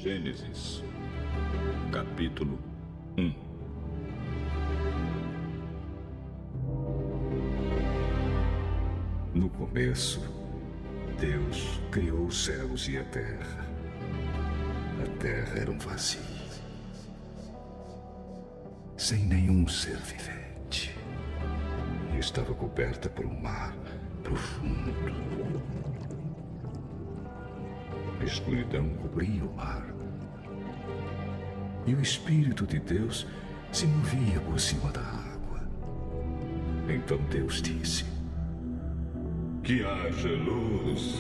Gênesis, capítulo 1. No começo, Deus criou os céus e a terra. A terra era um vazio, sem nenhum ser vivente, e estava coberta por um mar profundo. A escuridão cobria o mar, e o Espírito de Deus se movia por cima da água. Então Deus disse: Que haja luz.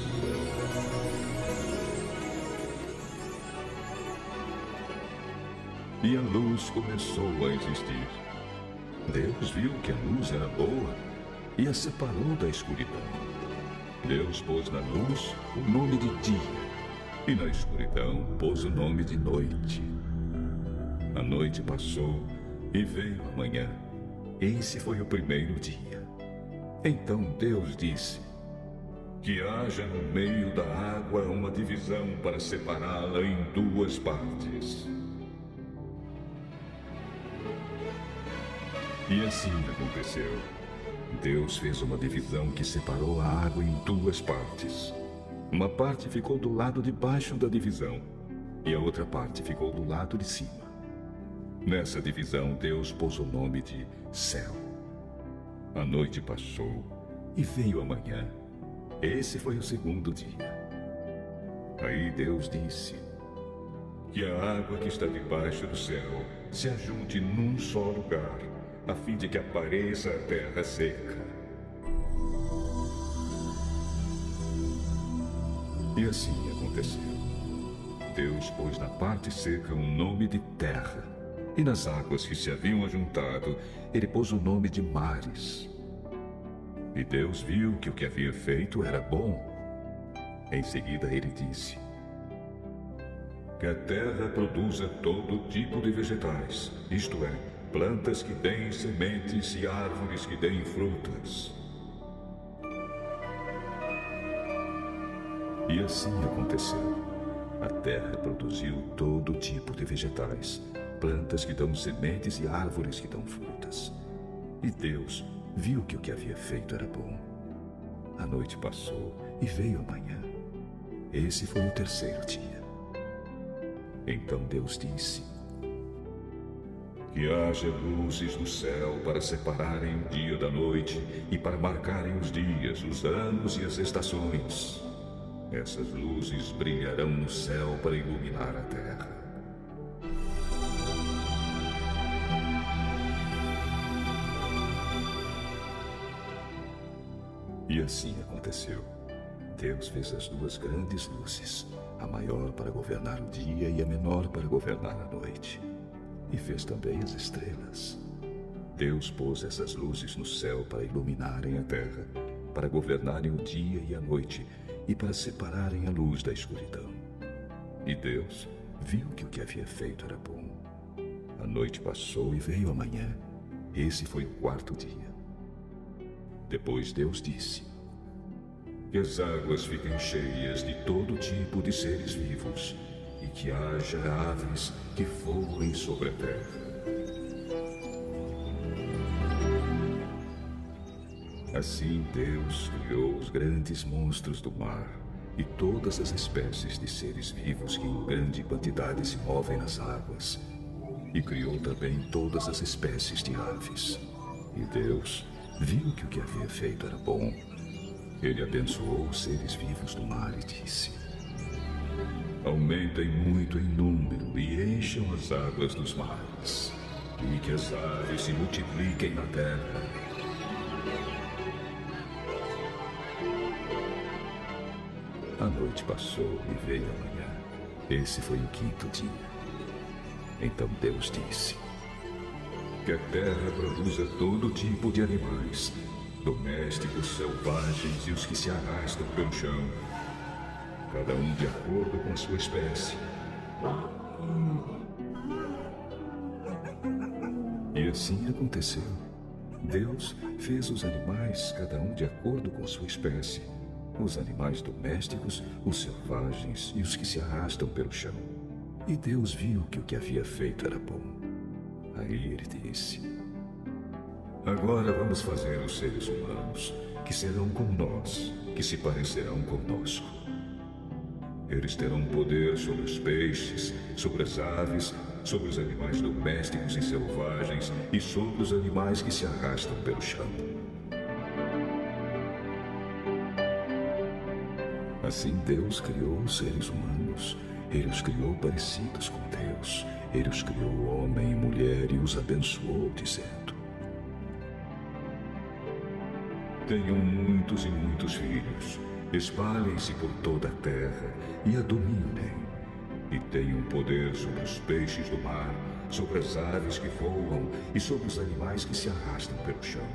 E a luz começou a existir. Deus viu que a luz era boa e a separou da escuridão. Deus pôs na luz o nome de dia, e na escuridão pôs o nome de noite. A noite passou e veio a manhã. Esse foi o primeiro dia. Então Deus disse: Que haja no meio da água uma divisão para separá-la em duas partes. E assim aconteceu. Deus fez uma divisão que separou a água em duas partes. Uma parte ficou do lado de baixo da divisão, e a outra parte ficou do lado de cima. Nessa divisão, Deus pôs o nome de céu. A noite passou e veio a manhã. Esse foi o segundo dia. Aí Deus disse: Que a água que está debaixo do céu se ajunte num só lugar, a fim de que apareça a terra seca. E assim aconteceu. Deus pôs na parte seca um nome de terra, e nas águas que se haviam ajuntado, ele pôs o nome de mares. E Deus viu que o que havia feito era bom. Em seguida ele disse: Que a terra produza todo tipo de vegetais, isto é, plantas que deem sementes e árvores que deem frutas. E assim aconteceu. A terra produziu todo tipo de vegetais, plantas que dão sementes e árvores que dão frutas. E Deus viu que o que havia feito era bom. A noite passou e veio a manhã. Esse foi o terceiro dia. Então Deus disse: Que haja luzes no céu para separarem o dia da noite e para marcarem os dias, os anos e as estações. Essas luzes brilharão no céu para iluminar a terra. E assim aconteceu. Deus fez as duas grandes luzes, a maior para governar o dia e a menor para governar a noite. E fez também as estrelas. Deus pôs essas luzes no céu para iluminarem a terra, para governarem o dia e a noite, e para separarem a luz da escuridão. E Deus viu que o que havia feito era bom. A noite passou e veio a manhã. Esse foi o quarto dia. Depois Deus disse: Que as águas fiquem cheias de todo tipo de seres vivos, e que haja aves que voem sobre a terra. Assim Deus criou os grandes monstros do mar e todas as espécies de seres vivos que em grande quantidade se movem nas águas. E criou também todas as espécies de aves. E Deus viu que o que havia feito era bom. Ele abençoou os seres vivos do mar e disse: Aumentem muito em número e encham as águas dos mares, e que as aves se multipliquem na terra. A noite passou e veio a manhã. Esse foi o quinto dia. Então Deus disse: Que a terra produza todo tipo de animais, domésticos, selvagens e os que se arrastam pelo chão, cada um de acordo com a sua espécie. E assim aconteceu. Deus fez os animais, cada um de acordo com sua espécie, os animais domésticos, os selvagens e os que se arrastam pelo chão. E Deus viu que o que havia feito era bom. Aí ele disse: agora vamos fazer os seres humanos, que serão como nós, que se parecerão conosco. Eles terão poder sobre os peixes, sobre as aves, sobre os animais domésticos e selvagens e sobre os animais que se arrastam pelo chão. Assim Deus criou os seres humanos. Ele os criou parecidos com Deus. Ele os criou homem e mulher e os abençoou, dizendo: tenham muitos e muitos filhos. Espalhem-se por toda a terra e a dominem. E tenham poder sobre os peixes do mar, sobre as aves que voam e sobre os animais que se arrastam pelo chão.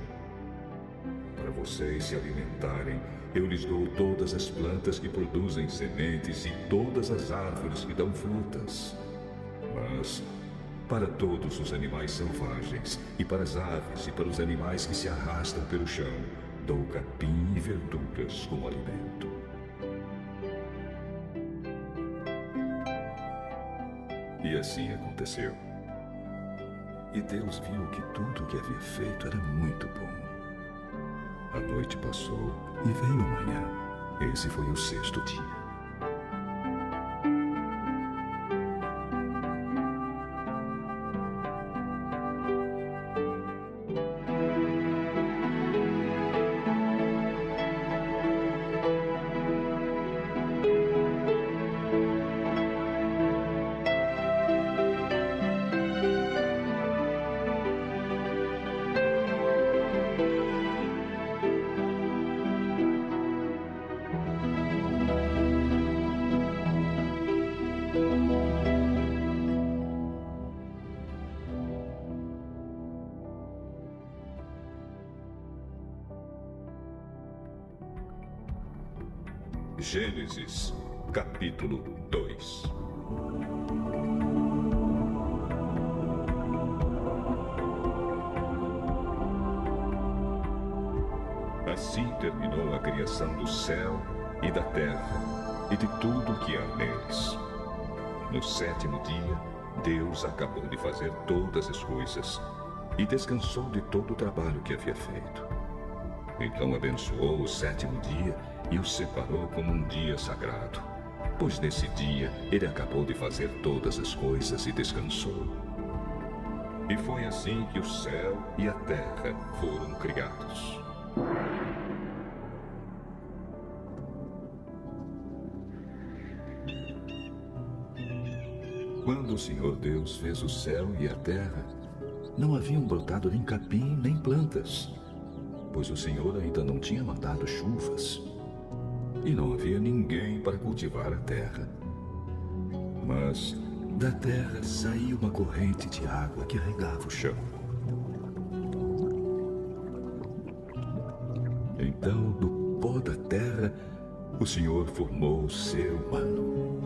Para vocês se alimentarem, eu lhes dou todas as plantas que produzem sementes e todas as árvores que dão frutas. Mas, para todos os animais selvagens, e para as aves e para os animais que se arrastam pelo chão, dou capim e verduras como alimento. E assim aconteceu. E Deus viu que tudo o que havia feito era muito bom. A noite passou e veio a manhã. Esse foi o sexto dia. Gênesis, capítulo 2. Assim terminou a criação do céu e da terra e de tudo o que há neles. No sétimo dia, Deus acabou de fazer todas as coisas e descansou de todo o trabalho que havia feito. Então abençoou o sétimo dia e o separou como um dia sagrado, pois nesse dia ele acabou de fazer todas as coisas e descansou. E foi assim que o céu e a terra foram criados. Quando o Senhor Deus fez o céu e a terra, não haviam brotado nem capim nem plantas, pois o Senhor ainda não tinha mandado chuvas. E não havia ninguém para cultivar a terra. Mas da terra saía uma corrente de água que regava o chão. Então, do pó da terra, o Senhor formou o ser humano.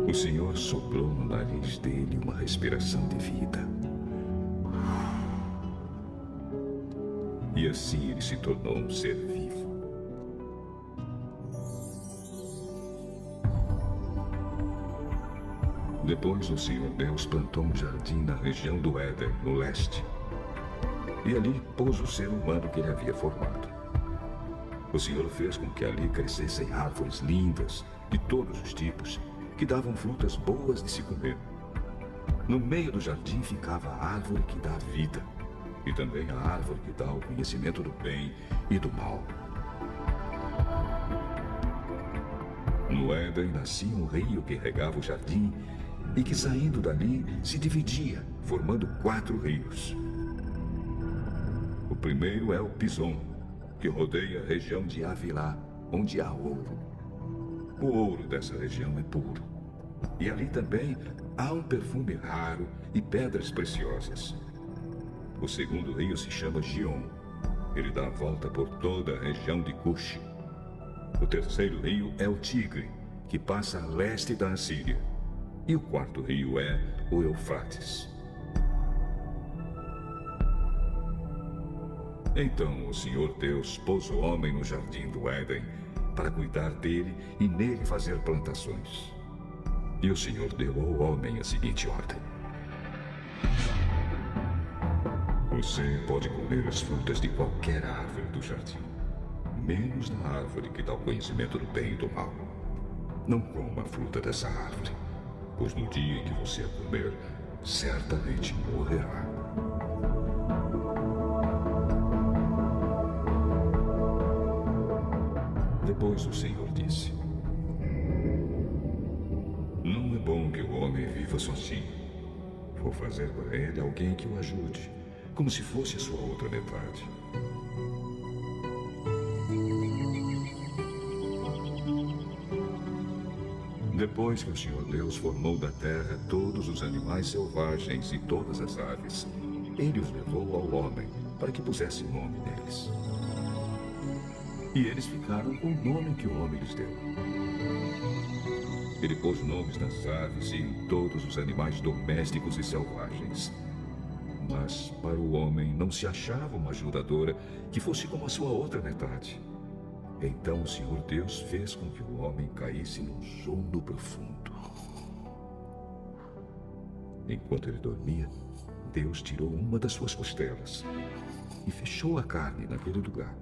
O Senhor soprou no nariz dele uma respiração de vida. E assim ele se tornou um ser vivo. Depois o Senhor Deus plantou um jardim na região do Éden, no leste. E ali pôs o ser humano que ele havia formado. O Senhor fez com que ali crescessem árvores lindas, de todos os tipos, que davam frutas boas de se comer. No meio do jardim ficava a árvore que dá a vida, e também a árvore que dá o conhecimento do bem e do mal. No Éden nascia um rio que regava o jardim, e que saindo dali se dividia, formando 4 rios. O primeiro é o Pison, que rodeia a região de Havilá, onde há ouro. O ouro dessa região é puro. E ali também há um perfume raro e pedras preciosas. O segundo rio se chama Gion. Ele dá a volta por toda a região de Cush. O terceiro rio é o Tigre, que passa a leste da Assíria. E o quarto rio é o Eufrates. Então o Senhor Deus pôs o homem no jardim do Éden para cuidar dele e nele fazer plantações. E o Senhor deu ao homem a seguinte ordem: você pode comer as frutas de qualquer árvore do jardim, menos da árvore que dá o conhecimento do bem e do mal. Não coma a fruta dessa árvore, pois no dia em que você a comer, certamente morrerá. Depois o Senhor disse: não é bom que o homem viva sozinho. Vou fazer para ele alguém que o ajude, como se fosse a sua outra metade. Depois que o Senhor Deus formou da terra todos os animais selvagens e todas as aves, ele os levou ao homem para que pusesse nome neles. E eles ficaram com o nome que o homem lhes deu. Ele pôs nomes nas aves e em todos os animais domésticos e selvagens. Mas para o homem não se achava uma ajudadora que fosse como a sua outra metade. Então o Senhor Deus fez com que o homem caísse num sono profundo. Enquanto ele dormia, Deus tirou uma das suas costelas e fechou a carne naquele lugar.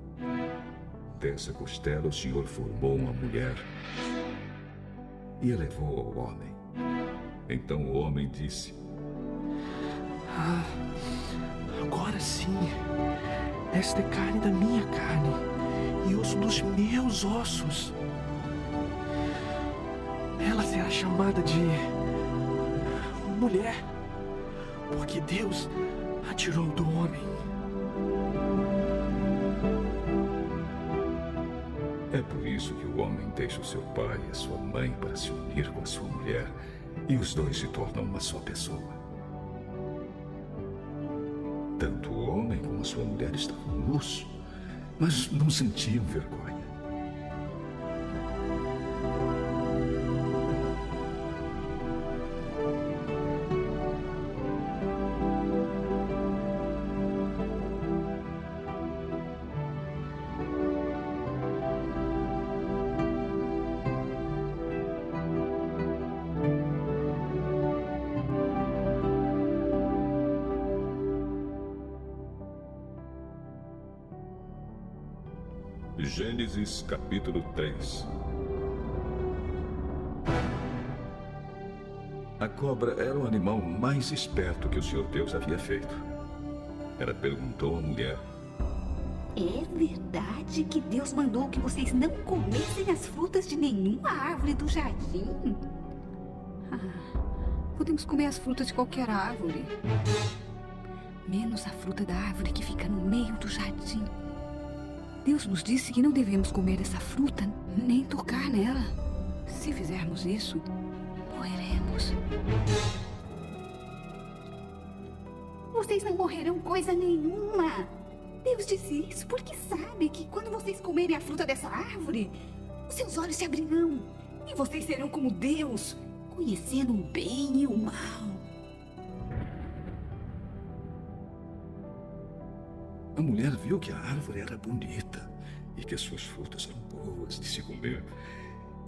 Dessa costela o Senhor formou uma mulher e a levou ao homem. Então o homem disse: agora sim, esta é carne da minha carne e osso dos meus ossos. Ela será chamada de mulher, porque Deus a tirou do homem. É por isso que o homem deixa o seu pai e a sua mãe para se unir com a sua mulher, e os dois se tornam uma só pessoa. Tanto o homem como a sua mulher estavam nus, mas não sentiam vergonha. Gênesis capítulo 3. A cobra era o animal mais esperto que o Senhor Deus havia feito. Ela perguntou à mulher: é verdade que Deus mandou que vocês não comessem as frutas de nenhuma árvore do jardim? Podemos comer as frutas de qualquer árvore, menos a fruta da árvore que fica no meio do jardim. Deus nos disse que não devemos comer essa fruta, nem tocar nela. Se fizermos isso, morreremos. Vocês não morrerão coisa nenhuma. Deus disse isso porque sabe que quando vocês comerem a fruta dessa árvore, os seus olhos se abrirão e vocês serão como Deus, conhecendo o bem e o mal. A mulher viu que a árvore era bonita e que as suas frutas eram boas de se comer.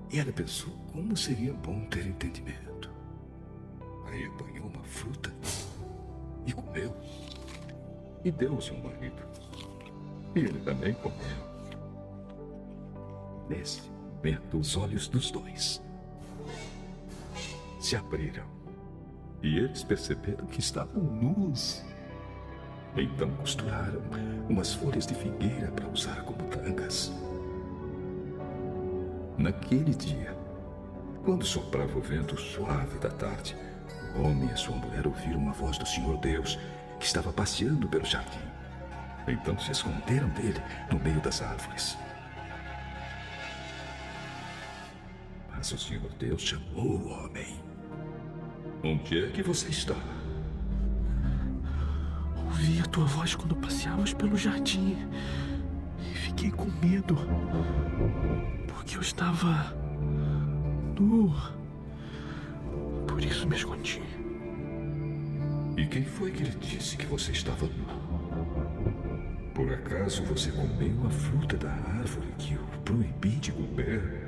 E ela pensou como seria bom ter entendimento. Aí apanhou uma fruta e comeu. E deu ao seu marido. E ele também comeu. Nesse momento, os olhos dos dois se abriram. E eles perceberam que estavam nus. Então costuraram umas folhas de figueira para usar como tangas. Naquele dia, quando soprava o vento suave da tarde, o homem e a sua mulher ouviram a voz do Senhor Deus, que estava passeando pelo jardim. Então se esconderam dele no meio das árvores. Mas o Senhor Deus chamou o homem. Onde é que você está? Ouvi a tua voz quando passeávamos pelo jardim e fiquei com medo, porque eu estava nu. Por isso me escondi. E quem foi que lhe disse que você estava nu? Por acaso você comeu a fruta da árvore que eu proibi de comer?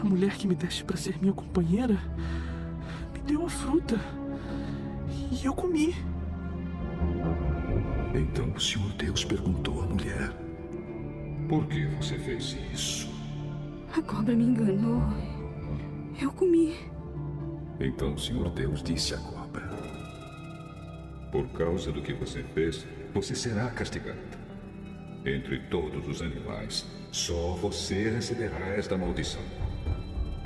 a mulher que me deste para ser minha companheira me deu a fruta. E eu comi. Então o Senhor Deus perguntou à mulher: Por que você fez isso? A cobra me enganou. Eu comi. Então o Senhor Deus disse à cobra: Por causa do que você fez, você será castigada. Entre todos os animais, só você receberá esta maldição.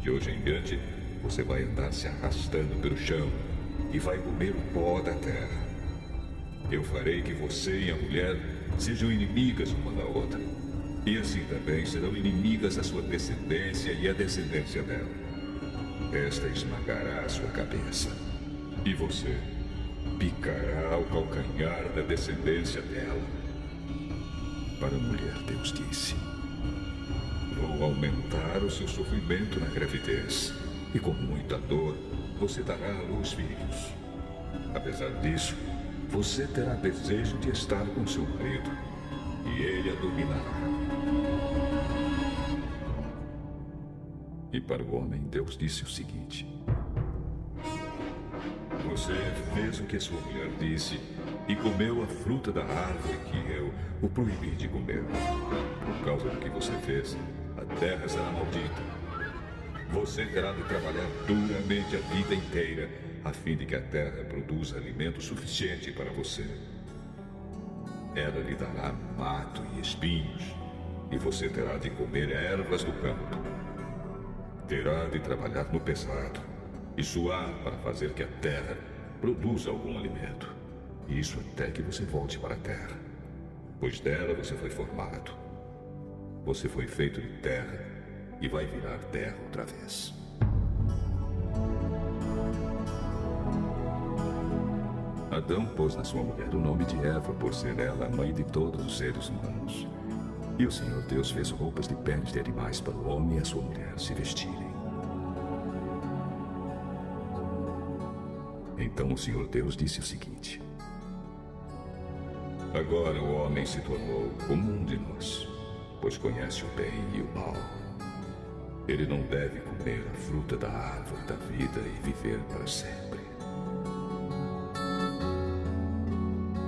De hoje em diante, você vai andar se arrastando pelo chão e vai comer o pó da terra. Eu farei que você e a mulher sejam inimigas uma da outra. E assim também serão inimigas a sua descendência e a descendência dela. Esta esmagará a sua cabeça. E você picará o calcanhar da descendência dela. Para a mulher, Deus disse: Vou aumentar o seu sofrimento na gravidez. E com muita dor, você dará à luz filhos. Apesar disso, você terá desejo de estar com seu marido. E ele a dominará. E para o homem, Deus disse o seguinte: Você fez o que sua mulher disse e comeu a fruta da árvore que eu o proibi de comer. Por causa do que você fez, a terra será maldita. Você terá de trabalhar duramente a vida inteira, a fim de que a terra produza alimento suficiente para você. Ela lhe dará mato e espinhos, e você terá de comer ervas do campo. Terá de trabalhar no pesado e suar para fazer que a terra produza algum alimento. Isso até que você volte para a terra, pois dela você foi formado. Você foi feito de terra e vai virar terra outra vez. Adão pôs na sua mulher o nome de Eva, por ser ela a mãe de todos os seres humanos. E o Senhor Deus fez roupas de peles de animais para o homem e a sua mulher se vestirem. Então o Senhor Deus disse o seguinte: Agora o homem se tornou como um de nós, pois conhece o bem e o mal. Ele não deve comer a fruta da árvore da vida e viver para sempre.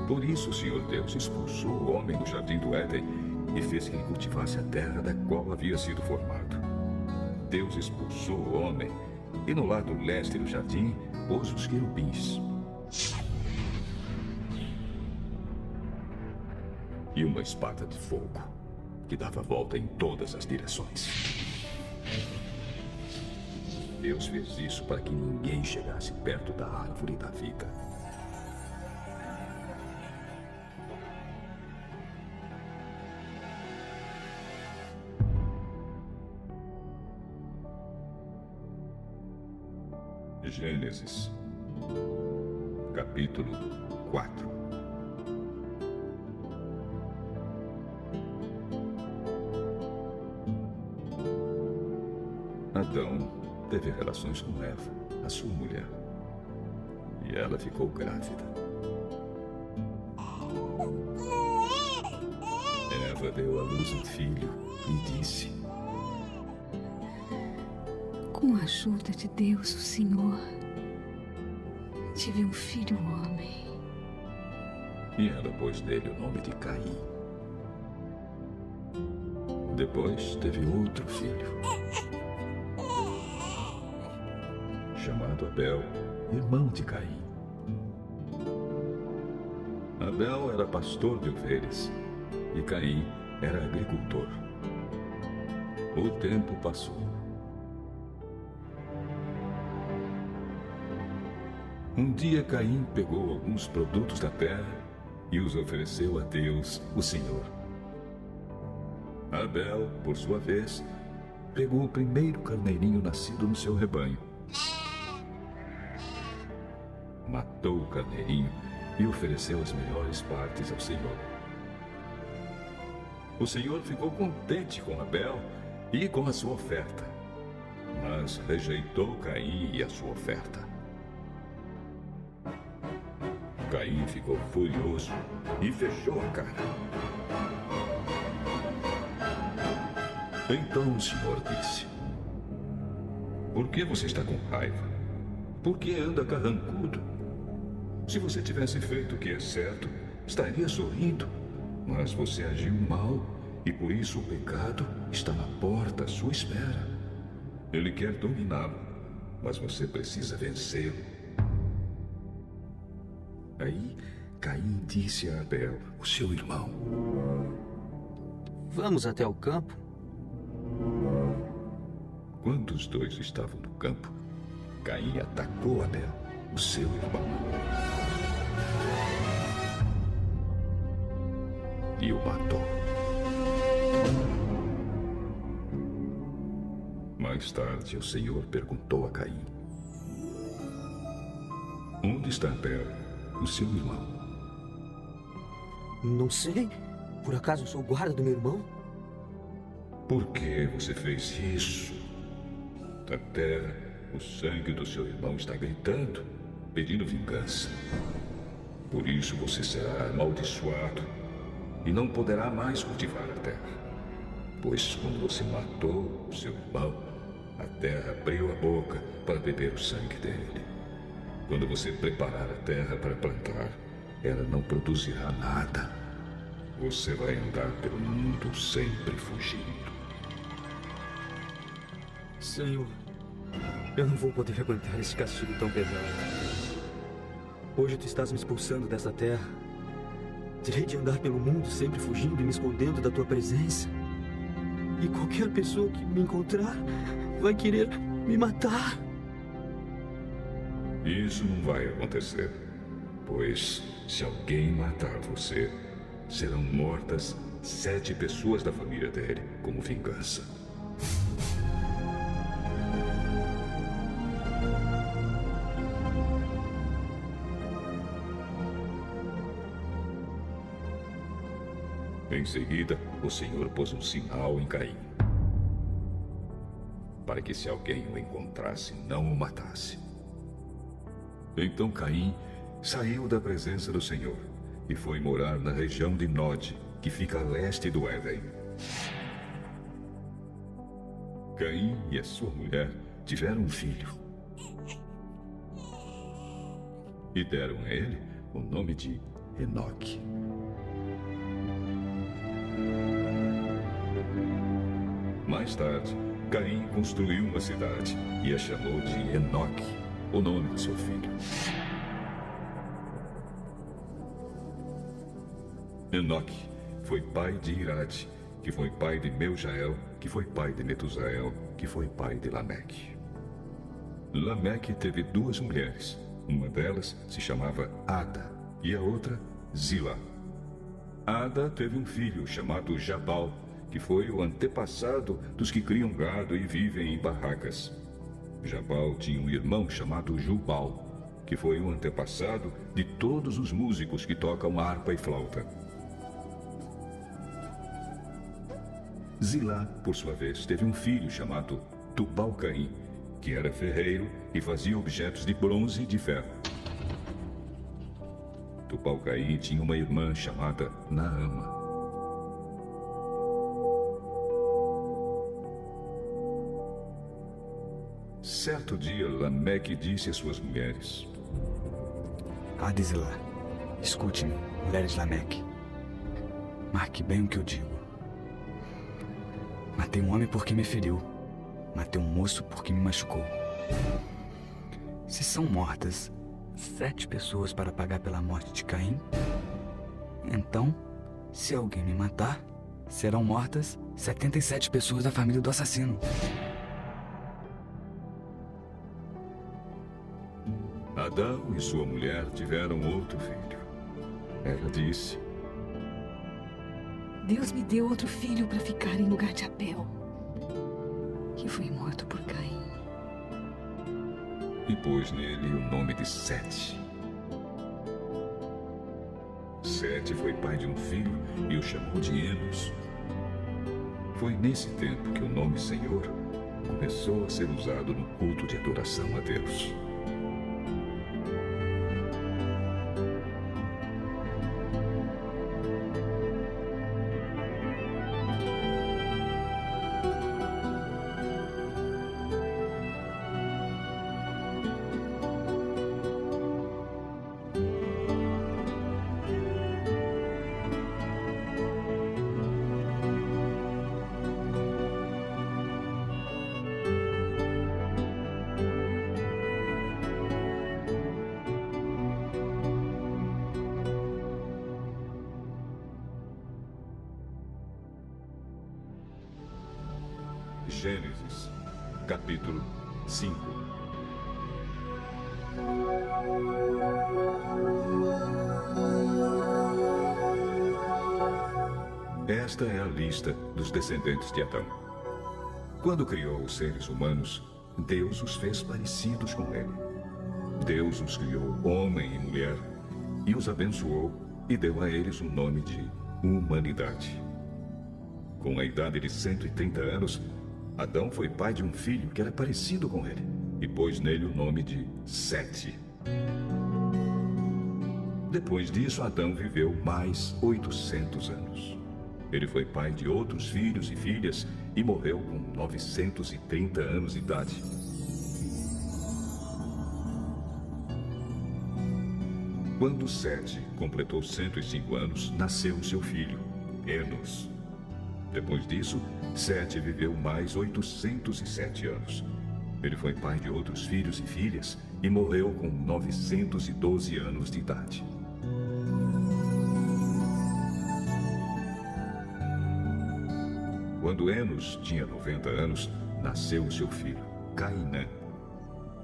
Por isso o Senhor Deus expulsou o homem do jardim do Éden e fez que ele cultivasse a terra da qual havia sido formado. Deus expulsou o homem e no lado leste do jardim pôs os querubins. E uma espada de fogo que dava volta em todas as direções. Deus fez isso para que ninguém chegasse perto da árvore da vida. Gênesis, capítulo 4. Adão teve relações com Eva, a sua mulher, e ela ficou grávida. Eva deu à luz um filho e disse: Com a ajuda de Deus, o Senhor, tive um filho homem. E ela pôs nele o nome de Caim. Depois teve outro filho, chamado Abel, irmão de Caim. Abel era pastor de ovelhas e Caim era agricultor. O tempo passou. Um dia Caim pegou alguns produtos da terra e os ofereceu a Deus, o Senhor. Abel, por sua vez, pegou o primeiro carneirinho nascido no seu rebanho. Matou o carneirinho e ofereceu as melhores partes ao Senhor. O Senhor ficou contente com Abel e com a sua oferta, mas rejeitou Caim e a sua oferta. Caim ficou furioso e fechou a cara. Então o Senhor disse: Por que você está com raiva? Por que anda carrancudo? Se você tivesse feito o que é certo, estaria sorrindo. Mas você agiu mal e por isso o pecado está na porta à sua espera. Ele quer dominá-lo, mas você precisa vencê-lo. Aí, Caim disse a Abel, o seu irmão: Vamos até o campo? Quando os dois estavam no campo, Caim atacou Abel, o seu irmão, e o matou. Mais tarde, o Senhor perguntou a Caim: Onde está Abel, o seu irmão? Não sei. Por acaso eu sou o guarda do meu irmão? Por que você fez isso? Na terra, o sangue do seu irmão está gritando, pedindo vingança. Por isso você será amaldiçoado e não poderá mais cultivar a terra. Pois quando você matou o seu irmão, a terra abriu a boca para beber o sangue dele. Quando você preparar a terra para plantar, ela não produzirá nada. Você vai andar pelo mundo sempre fugindo. Senhor, eu não vou poder aguentar esse castigo tão pesado. Hoje tu estás me expulsando dessa terra. Terei de andar pelo mundo sempre fugindo e me escondendo da tua presença. E qualquer pessoa que me encontrar vai querer me matar. Isso não vai acontecer, pois se alguém matar você, serão mortas 7 pessoas da família dele como vingança. Em seguida, o Senhor pôs um sinal em Caim, para que se alguém o encontrasse, não o matasse. Então Caim saiu da presença do Senhor e foi morar na região de Nod, que fica a leste do Éden. Caim e a sua mulher tiveram um filho e deram a ele o nome de Enoque. Mais tarde, Caim construiu uma cidade e a chamou de Enoque, o nome de seu filho. Enoque foi pai de Irade, que foi pai de Meujael, que foi pai de Metusael, que foi pai de Lameque. Lameque teve 2 mulheres. Uma delas se chamava Ada e a outra Zila. Ada teve um filho chamado Jabal, que foi o antepassado dos que criam gado e vivem em barracas. Jabal tinha um irmão chamado Jubal, que foi o antepassado de todos os músicos que tocam harpa e flauta. Zilá, por sua vez, teve um filho chamado Tubal-Caim, que era ferreiro e fazia objetos de bronze e de ferro. Tubal-Caim tinha uma irmã chamada Naama. Certo dia, Lameque disse às suas mulheres: Ada e Zilá, escute-me, mulheres de Lameque. Marque bem o que eu digo. Matei um homem porque me feriu. Matei um moço porque me machucou. Se são mortas 7 pessoas para pagar pela morte de Caim, então, se alguém me matar, serão mortas 77 pessoas da família do assassino. Adão e sua mulher tiveram outro filho. Ela disse: Deus me deu outro filho para ficar em lugar de Abel, que foi morto por Caim. E pôs nele o nome de Sete. Sete foi pai de um filho e o chamou de Enos. Foi nesse tempo que o nome Senhor começou a ser usado no culto de adoração a Deus. Gênesis, capítulo 5. Esta é a lista dos descendentes de Adão. Quando criou os seres humanos, Deus os fez parecidos com ele. Deus os criou homem e mulher, e os abençoou e deu a eles o nome de humanidade. Com a idade de 130 anos, Adão foi pai de um filho que era parecido com ele, e pôs nele o nome de Sete. Depois disso, Adão viveu mais 800 anos. Ele foi pai de outros filhos e filhas e morreu com 930 anos de idade. Quando Sete completou 105 anos, nasceu seu filho, Enos. Depois disso, Sete viveu mais 807 anos. Ele foi pai de outros filhos e filhas e morreu com 912 anos de idade. Quando Enos tinha 90 anos, nasceu seu filho, Cainã.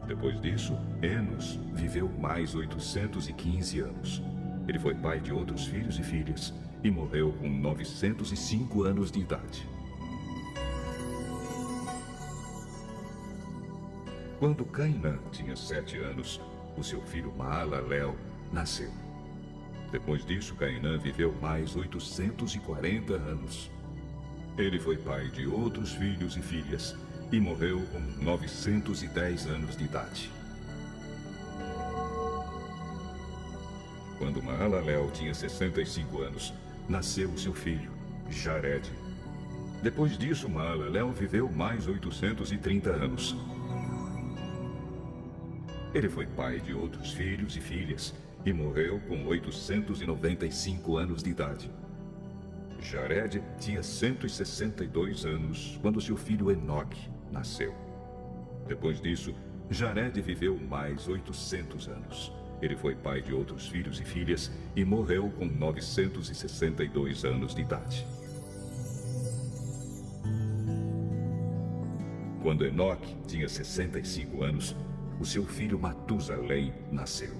Depois disso, Enos viveu mais 815 anos. Ele foi pai de outros filhos e filhas e morreu com 905 anos de idade. Quando Cainã tinha 7 anos, o seu filho Maalalel nasceu. Depois disso, Cainã viveu mais 840 anos. Ele foi pai de outros filhos e filhas e morreu com 910 anos de idade. Quando Maalalel tinha 65 anos, nasceu seu filho, Jared. Depois disso, Maalalel viveu mais 830 anos. Ele foi pai de outros filhos e filhas e morreu com 895 anos de idade. Jared tinha 162 anos quando seu filho Enoque nasceu. Depois disso, Jared viveu mais 800 anos. Ele foi pai de outros filhos e filhas e morreu com 962 anos de idade. Quando Enoque tinha 65 anos, o seu filho Matusalém nasceu.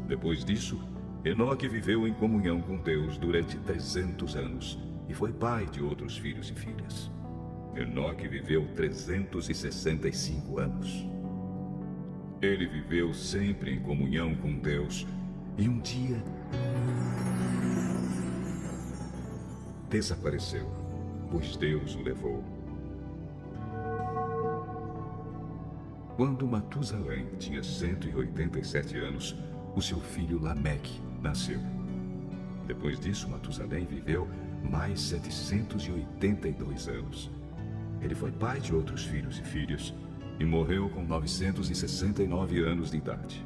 Depois disso, Enoque viveu em comunhão com Deus durante 300 anos e foi pai de outros filhos e filhas. Enoque viveu 365 anos. Ele viveu sempre em comunhão com Deus e um dia desapareceu, pois Deus o levou. Quando Matusalém tinha 187 anos, o seu filho Lameque nasceu. Depois disso, Matusalém viveu mais 782 anos. Ele foi pai de outros filhos e filhas e morreu com 969 anos de idade.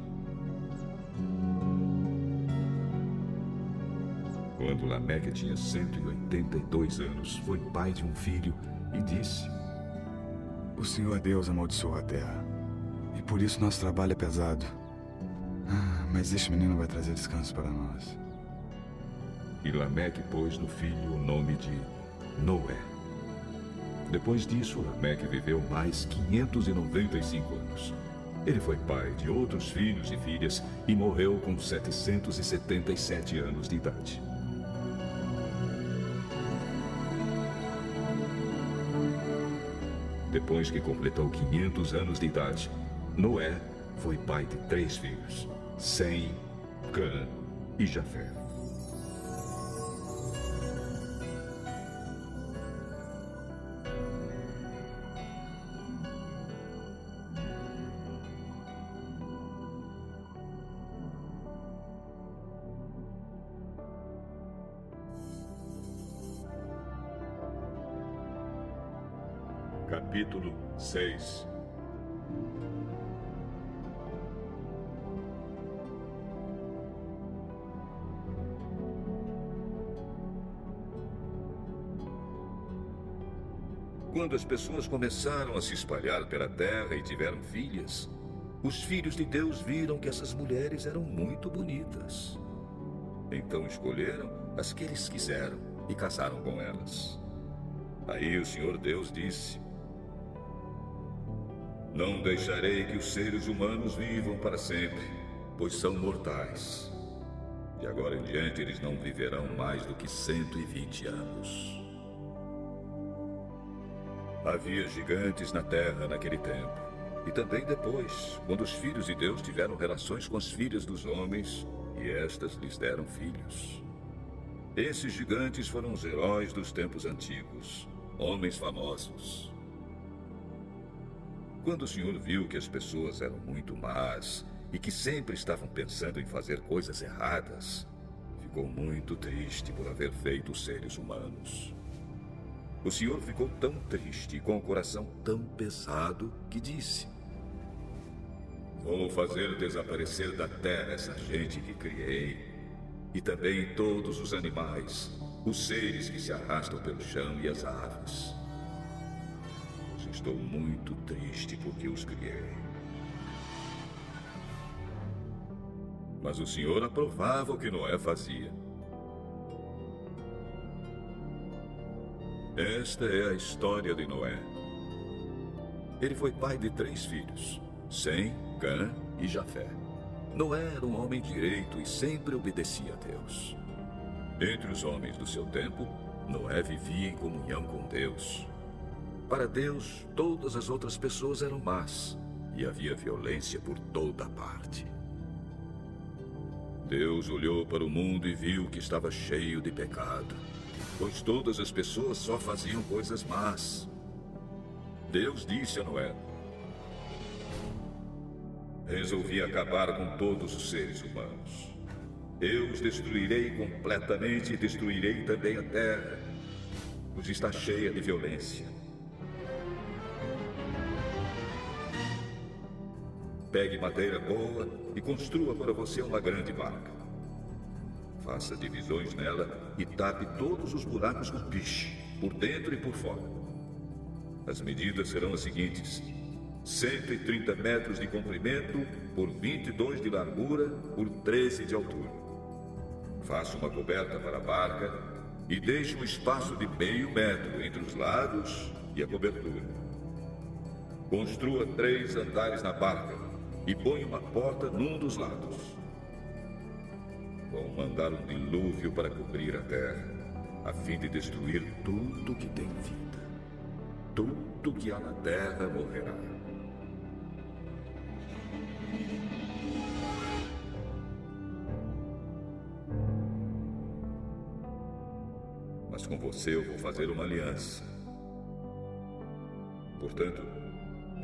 Quando Lameque tinha 182 anos, foi pai de um filho e disse: O Senhor Deus amaldiçoou a terra, e por isso nosso trabalho é pesado. Mas este menino vai trazer descanso para nós. E Lameque pôs no filho o nome de Noé. Depois disso, Lameque viveu mais 595 anos. Ele foi pai de outros filhos e filhas e morreu com 777 anos de idade. Depois que completou 500 anos de idade, Noé foi pai de 3 filhos, Sem, Cã e Jafé. Capítulo 6. Quando as pessoas começaram a se espalhar pela terra e tiveram filhas, os filhos de Deus viram que essas mulheres eram muito bonitas. Então escolheram as que eles quiseram e casaram com elas. Aí o Senhor Deus disse: Não deixarei que os seres humanos vivam para sempre, pois são mortais. De agora em diante, eles não viverão mais do que 120 anos. Havia gigantes na Terra naquele tempo. E também depois, quando os filhos de Deus tiveram relações com as filhas dos homens, e estas lhes deram filhos. Esses gigantes foram os heróis dos tempos antigos, homens famosos. Quando o Senhor viu que as pessoas eram muito más e que sempre estavam pensando em fazer coisas erradas, ficou muito triste por haver feito os seres humanos. O Senhor ficou tão triste e com o coração tão pesado que disse: vou fazer desaparecer da terra essa gente que criei, e também todos os animais, os seres que se arrastam pelo chão e as aves. Estou muito triste porque os criei. Mas o Senhor aprovava o que Noé fazia. Esta é a história de Noé. Ele foi pai de 3 filhos, Sem, Cã e Jafé. Noé era um homem direito e sempre obedecia a Deus. Entre os homens do seu tempo, Noé vivia em comunhão com Deus. Para Deus, todas as outras pessoas eram más, e havia violência por toda parte. Deus olhou para o mundo e viu que estava cheio de pecado, pois todas as pessoas só faziam coisas más. Deus disse a Noé: resolvi acabar com todos os seres humanos. Eu os destruirei completamente e destruirei também a terra, pois está cheia de violência. Pegue madeira boa e construa para você uma grande barca. Faça divisões nela e tape todos os buracos com piche, por dentro e por fora. As medidas serão as seguintes: 130 metros de comprimento por 22 de largura por 13 de altura. Faça uma coberta para a barca e deixe um espaço de meio metro entre os lados e a cobertura. Construa 3 andares na barca e põe uma porta num dos lados. Vão mandar um dilúvio para cobrir a terra, a fim de destruir tudo que tem vida. Tudo que há na terra morrerá. Mas com você eu vou fazer uma aliança. Portanto,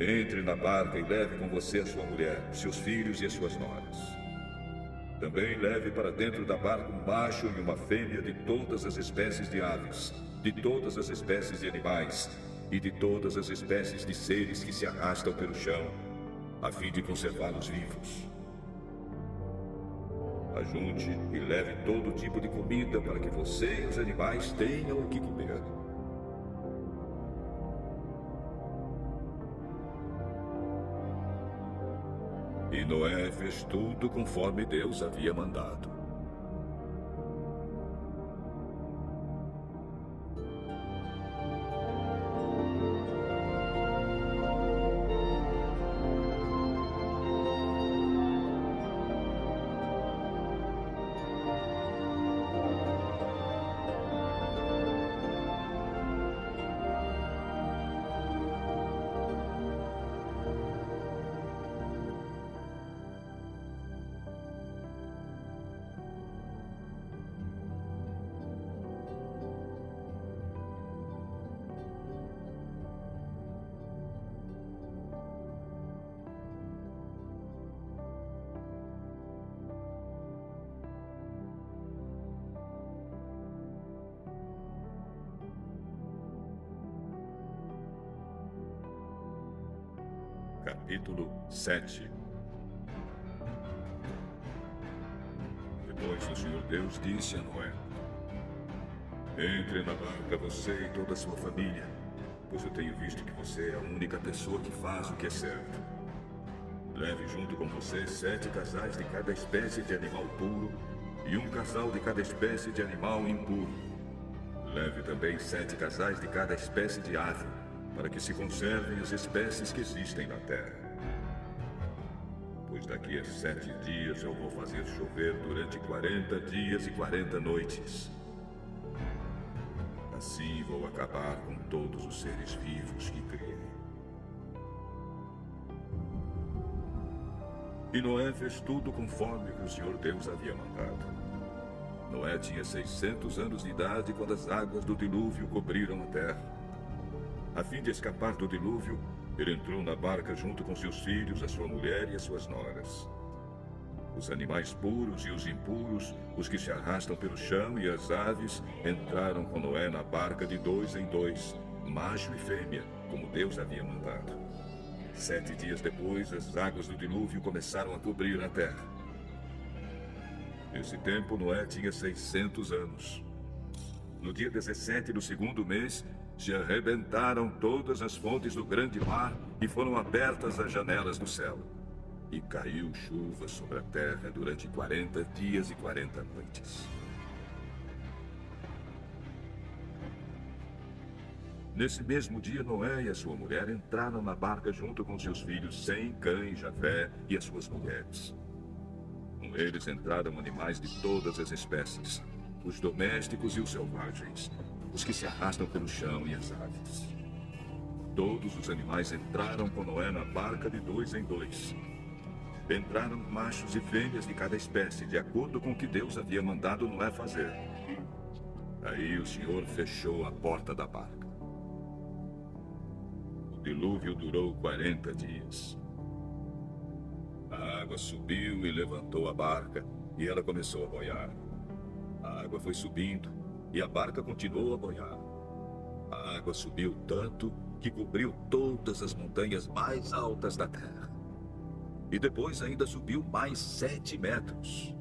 entre na barca e leve com você a sua mulher, seus filhos e as suas noras. Também leve para dentro da barca um macho e uma fêmea de todas as espécies de aves, de todas as espécies de animais e de todas as espécies de seres que se arrastam pelo chão, a fim de conservá-los vivos. Ajunte e leve todo tipo de comida para que você e os animais tenham o que comer. E Noé fez tudo conforme Deus havia mandado. Capítulo 7. Depois o Senhor Deus disse a Noé: entre na barca você e toda a sua família, pois eu tenho visto que você é a única pessoa que faz o que é certo. Leve junto com você 7 casais de cada espécie de animal puro e um casal de cada espécie de animal impuro. Leve também 7 casais de cada espécie de ave, para que se conservem as espécies que existem na Terra. Pois daqui a 7 dias eu vou fazer chover durante 40 dias e 40 noites. Assim vou acabar com todos os seres vivos que criei. E Noé fez tudo conforme o Senhor Deus havia mandado. Noé tinha 600 anos de idade quando as águas do dilúvio cobriram a terra. A fim de escapar do dilúvio, ele entrou na barca junto com seus filhos, a sua mulher e as suas noras. Os animais puros e os impuros, os que se arrastam pelo chão e as aves, entraram com Noé na barca de 2 em 2, macho e fêmea, como Deus havia mandado. 7 dias depois, as águas do dilúvio começaram a cobrir a terra. Nesse tempo, Noé tinha 600 anos. No dia 17 do 2º mês, se arrebentaram todas as fontes do grande mar e foram abertas as janelas do céu. E caiu chuva sobre a terra durante 40 dias e 40 noites. Nesse mesmo dia, Noé e a sua mulher entraram na barca junto com seus filhos Sem, Cã e Jafé e as suas mulheres. Com eles entraram animais de todas as espécies, os domésticos e os selvagens, os que se arrastam pelo chão e as aves. Todos os animais entraram com Noé na barca de 2 em 2. Entraram machos e fêmeas de cada espécie, de acordo com o que Deus havia mandado Noé fazer. Aí o Senhor fechou a porta da barca. O dilúvio durou 40 dias. A água subiu e levantou a barca, e ela começou a boiar. A água foi subindo, e a barca continuou a boiar. A água subiu tanto que cobriu todas as montanhas mais altas da terra. E depois ainda subiu mais 7 metros.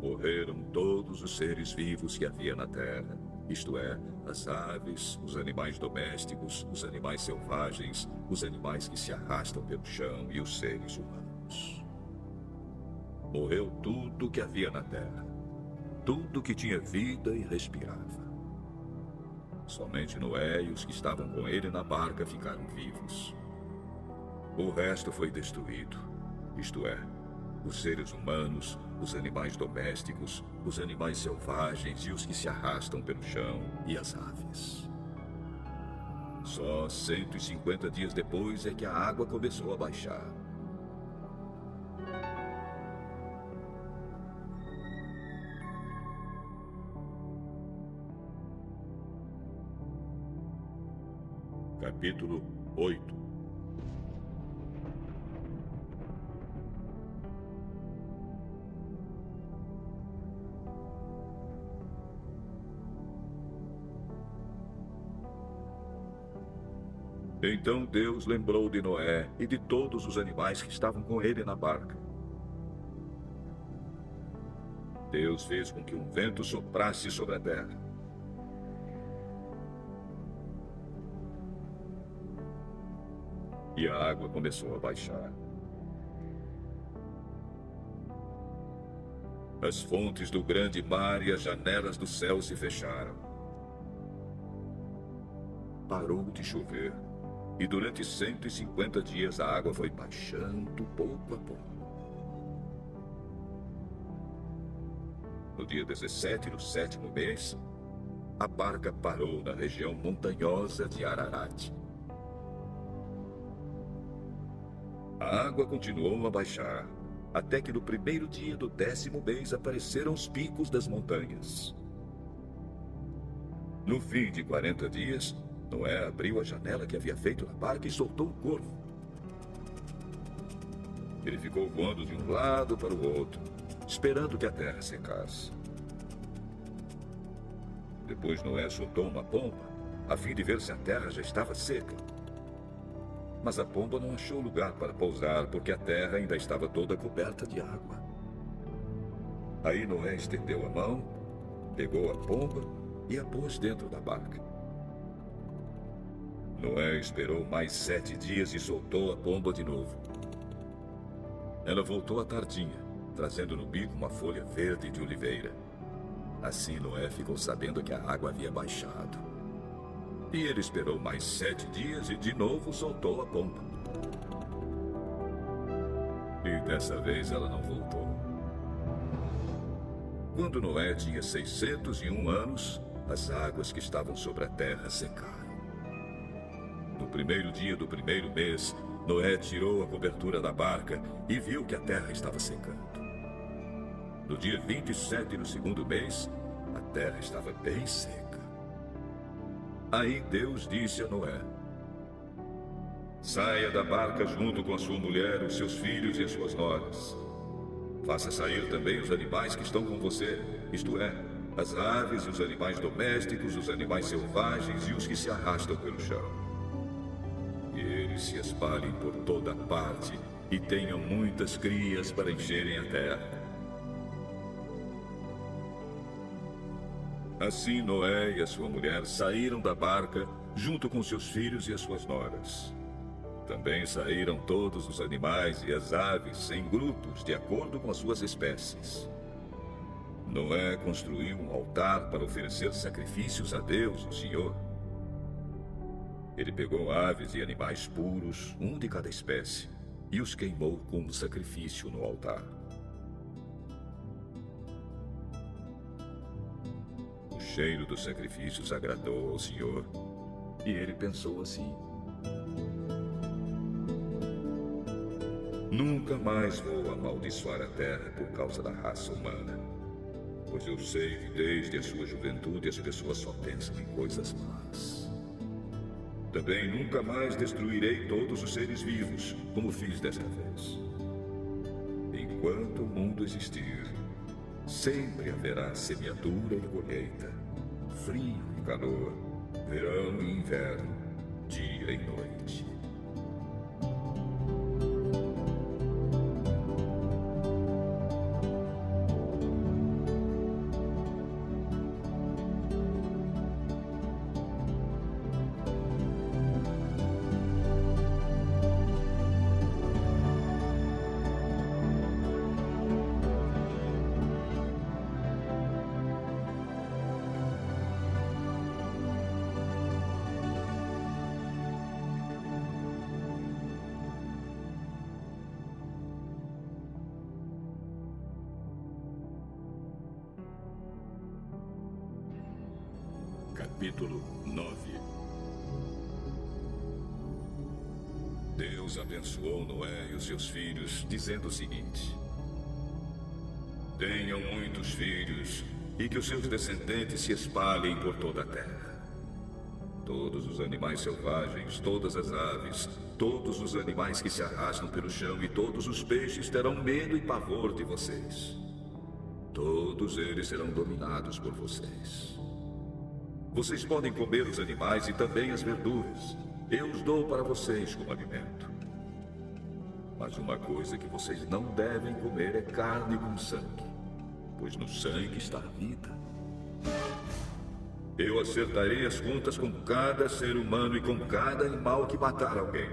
Morreram todos os seres vivos que havia na terra, isto é, as aves, os animais domésticos, os animais selvagens, os animais que se arrastam pelo chão e os seres humanos. Morreu tudo que havia na terra, tudo que tinha vida e respirava. Somente Noé e os que estavam com ele na barca ficaram vivos. O resto foi destruído, isto é, os seres humanos, os animais domésticos, os animais selvagens e os que se arrastam pelo chão e as aves. Só 150 dias depois é que a água começou a baixar. Capítulo 8. Então Deus lembrou de Noé e de todos os animais que estavam com ele na barca. Deus fez com que um vento soprasse sobre a terra. E a água começou a baixar. As fontes do grande mar e as janelas do céu se fecharam. Parou de chover. E durante 150 dias a água foi baixando pouco a pouco. No dia 17 do 7º mês, a barca parou na região montanhosa de Ararat. A água continuou a baixar, até que no primeiro dia do 10º mês apareceram os picos das montanhas. No fim de 40 dias, Noé abriu a janela que havia feito na barca e soltou o corvo. Ele ficou voando de um lado para o outro, esperando que a terra secasse. Depois Noé soltou uma pomba, a fim de ver se a terra já estava seca. Mas a pomba não achou lugar para pousar, porque a terra ainda estava toda coberta de água. Aí Noé estendeu a mão, pegou a pomba e a pôs dentro da barca. Noé esperou mais 7 dias e soltou a pomba de novo. Ela voltou à tardinha, trazendo no bico uma folha verde de oliveira. Assim Noé ficou sabendo que a água havia baixado. E ele esperou mais 7 dias e de novo soltou a pomba. E dessa vez ela não voltou. Quando Noé tinha 601 anos, as águas que estavam sobre a terra secaram. No primeiro dia do primeiro mês, Noé tirou a cobertura da barca e viu que a terra estava secando. No dia 27 do segundo mês, a terra estava bem seca. Aí Deus disse a Noé: saia da barca junto com a sua mulher, os seus filhos e as suas noras. Faça sair também os animais que estão com você, isto é, as aves, os animais domésticos, os animais selvagens e os que se arrastam pelo chão. E eles se espalhem por toda parte e tenham muitas crias para encherem a terra. Assim Noé e a sua mulher saíram da barca junto com seus filhos e as suas noras. Também saíram todos os animais e as aves em grupos de acordo com as suas espécies. Noé construiu um altar para oferecer sacrifícios a Deus, o Senhor. Ele pegou aves e animais puros, um de cada espécie, e os queimou como sacrifício no altar. O cheiro dos sacrifícios agradou ao Senhor, e ele pensou assim: nunca mais vou amaldiçoar a terra por causa da raça humana, pois eu sei que desde a sua juventude as pessoas só pensam em coisas más. Também nunca mais destruirei todos os seres vivos, como fiz desta vez. Enquanto o mundo existir, sempre haverá semeadura e colheita, frio e calor, verão e inverno, dia e noite. Capítulo 9. Deus abençoou Noé e os seus filhos, dizendo o seguinte: tenham muitos filhos e que os seus descendentes se espalhem por toda a terra. Todos os animais selvagens, todas as aves, todos os animais que se arrastam pelo chão e todos os peixes terão medo e pavor de vocês. Todos eles serão dominados por vocês. Vocês podem comer os animais e também as verduras. Eu os dou para vocês como alimento. Mas uma coisa que vocês não devem comer é carne com sangue, pois no sangue está a vida. Eu acertarei as contas com cada ser humano e com cada animal que matar alguém.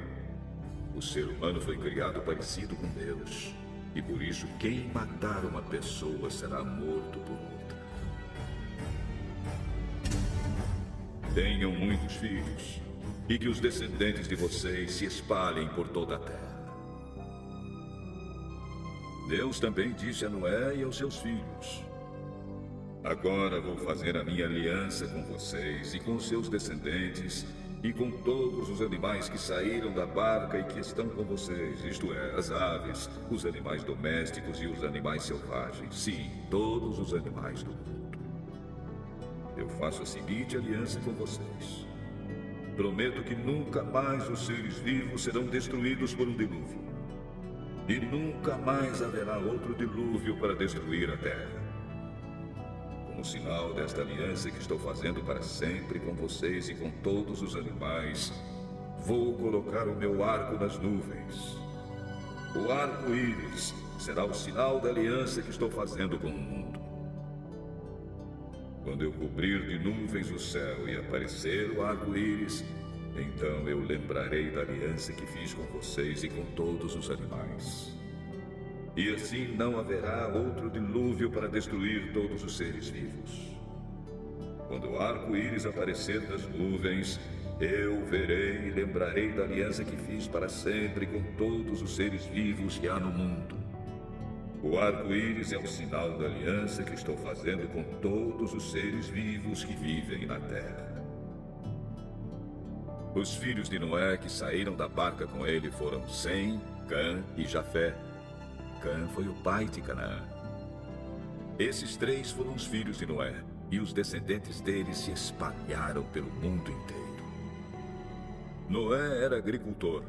O ser humano foi criado parecido com Deus, e por isso quem matar uma pessoa será morto por outra. Tenham muitos filhos, e que os descendentes de vocês se espalhem por toda a terra. Deus também disse a Noé e aos seus filhos: agora vou fazer a minha aliança com vocês e com seus descendentes e com todos os animais que saíram da barca e que estão com vocês, isto é, as aves, os animais domésticos e os animais selvagens, sim, todos os animais do mundo. Eu faço a seguinte aliança com vocês. Prometo que nunca mais os seres vivos serão destruídos por um dilúvio. E nunca mais haverá outro dilúvio para destruir a terra. Como sinal desta aliança que estou fazendo para sempre com vocês e com todos os animais, vou colocar o meu arco nas nuvens. O arco-íris será o sinal da aliança que estou fazendo com o mundo. Quando eu cobrir de nuvens o céu e aparecer o arco-íris, então eu lembrarei da aliança que fiz com vocês e com todos os animais. E assim não haverá outro dilúvio para destruir todos os seres vivos. Quando o arco-íris aparecer das nuvens, eu verei e lembrarei da aliança que fiz para sempre com todos os seres vivos que há no mundo. O arco-íris é o sinal da aliança que estou fazendo com todos os seres vivos que vivem na terra. Os filhos de Noé que saíram da barca com ele foram Sem, Cã e Jafé. Cã foi o pai de Canaã. Esses três foram os filhos de Noé, e os descendentes deles se espalharam pelo mundo inteiro. Noé era agricultor.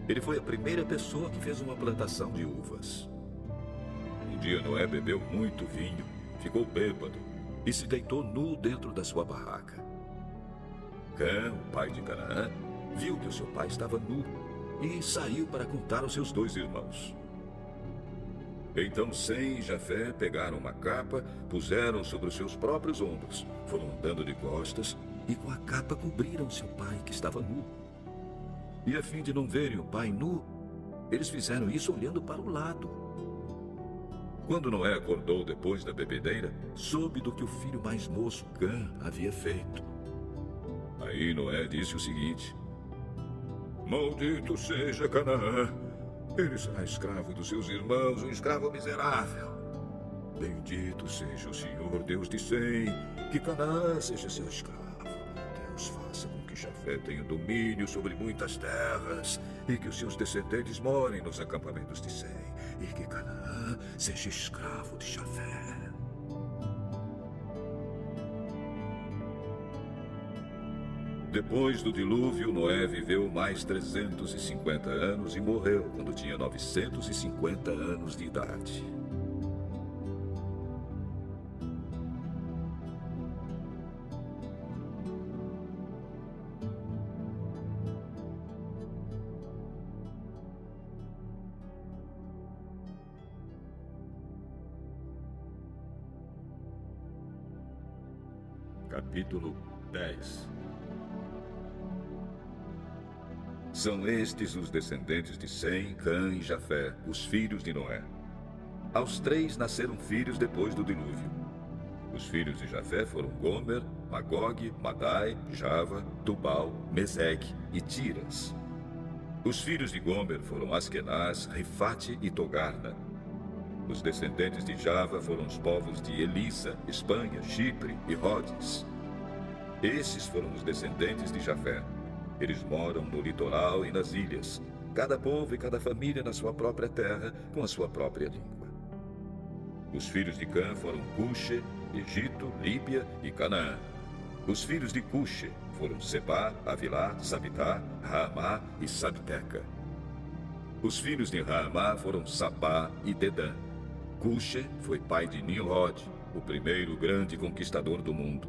Ele foi a primeira pessoa que fez uma plantação de uvas. Um dia Noé bebeu muito vinho, ficou bêbado e se deitou nu dentro da sua barraca. Cã, o pai de Canaã, viu que o seu pai estava nu e saiu para contar aos seus 2 irmãos. Então Sem e Jafé pegaram uma capa, puseram sobre os seus próprios ombros, foram andando de costas e com a capa cobriram seu pai que estava nu. E a fim de não verem o pai nu, eles fizeram isso olhando para o lado. Quando Noé acordou depois da bebedeira, soube do que o filho mais moço, Cã, havia feito. Aí Noé disse o seguinte: Maldito seja Canaã! Ele será escravo dos seus irmãos, um escravo miserável. Bendito seja o Senhor, Deus de Sem, que Canaã seja seu escravo. Deus faça com que Jafé tenha domínio sobre muitas terras e que os seus descendentes morem nos acampamentos de Sem e que Canaã seja escravo de Jafé. Depois do dilúvio, Noé viveu mais 350 anos e morreu quando tinha 950 anos de idade. Capítulo 10. São estes os descendentes de Sem, Cã e Jafé, os filhos de Noé. Aos 3 nasceram filhos depois do dilúvio. Os filhos de Jafé foram Gomer, Magog, Madai, Java, Tubal, Meseque e Tiras. Os filhos de Gomer foram Askenaz, Rifate e Togarma. Os descendentes de Java foram os povos de Elissa, Espanha, Chipre e Rhodes. Esses foram os descendentes de Jafé. Eles moram no litoral e nas ilhas, cada povo e cada família na sua própria terra, com a sua própria língua. Os filhos de Cã foram Cuxe, Egito, Líbia e Canaã. Os filhos de Cuxe foram Sebá, Avilá, Sabitá, Raamá e Sabteca. Os filhos de Raamá foram Sabá e Dedã. Cuxe foi pai de Nimrod, o primeiro grande conquistador do mundo.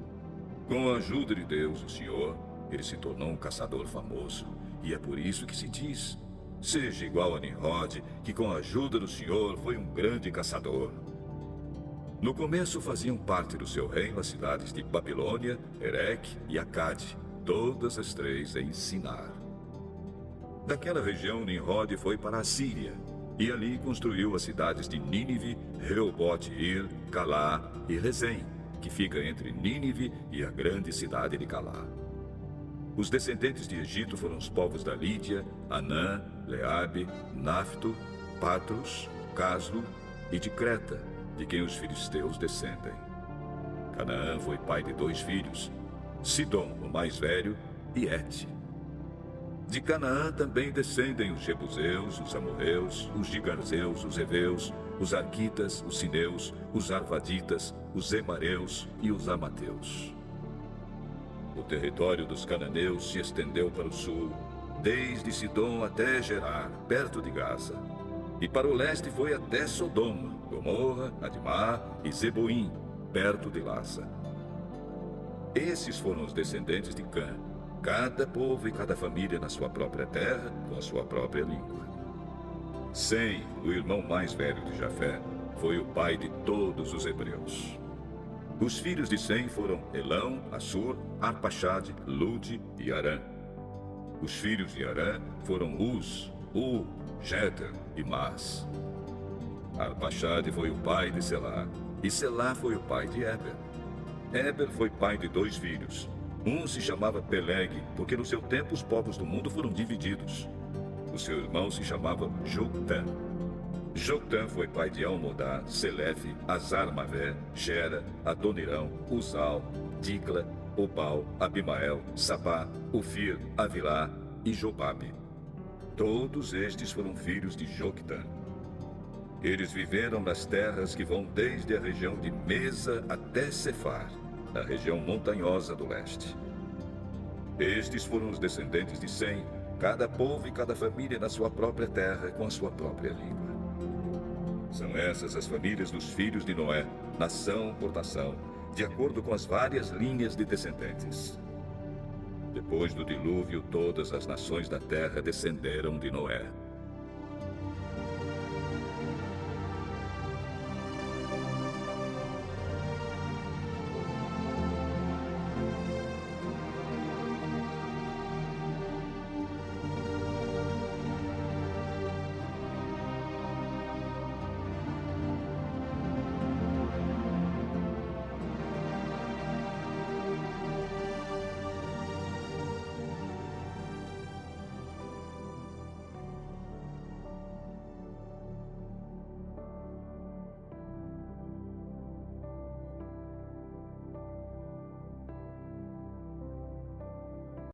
Com a ajuda de Deus, o Senhor, ele se tornou um caçador famoso, e é por isso que se diz: seja igual a Nimrod, que com a ajuda do Senhor foi um grande caçador. No começo faziam parte do seu reino as cidades de Babilônia, Ereque e Acade, todas as 3 em Sinar. Daquela região, Nimrod foi para a Síria, e ali construiu as cidades de Nínive, Reobote-Ir, Calá e Rezém, que fica entre Nínive e a grande cidade de Calá. Os descendentes de Egito foram os povos da Lídia, Anã, Leabe, Nafto, Patros, Caslu e de Creta, de quem os filisteus descendem. Canaã foi pai de 2 filhos, Sidom, o mais velho, e Et. De Canaã também descendem os Jebuseus, os Amorreus, os Gigarzeus, os Heveus, os Arquitas, os Sineus, os Arvaditas, os Emareus e os Amateus. O território dos cananeus se estendeu para o sul, desde Sidom até Gerar, perto de Gaza. E para o leste foi até Sodoma, Gomorra, Admá e Zeboim, perto de Lasa. Esses foram os descendentes de Cã, cada povo e cada família na sua própria terra, com a sua própria língua. Sem, o irmão mais velho de Jafé, foi o pai de todos os hebreus. Os filhos de Sem foram Elão, Assur, Arpaxade, Lude e Arã. Os filhos de Arã foram Uz, Jeter e Mas. Arpaxade foi o pai de Selá, e Selá foi o pai de Eber. Eber foi pai de 2 filhos. Um se chamava Peleg, porque no seu tempo os povos do mundo foram divididos. O seu irmão se chamava Joktan. Joktan foi pai de Almodá, Selefe, Azar-Mavé, Gera, Adonirão, Uzal, Dicla, Obal, Abimael, Sabá, Ofir, Avilá e Jobabe. Todos estes foram filhos de Joktan. Eles viveram nas terras que vão desde a região de Mesa até Sefar, na região montanhosa do leste. Estes foram os descendentes de Sem, cada povo e cada família na sua própria terra com a sua própria língua. São essas as famílias dos filhos de Noé, nação por nação, de acordo com as várias linhas de descendentes. Depois do dilúvio, todas as nações da terra descenderam de Noé.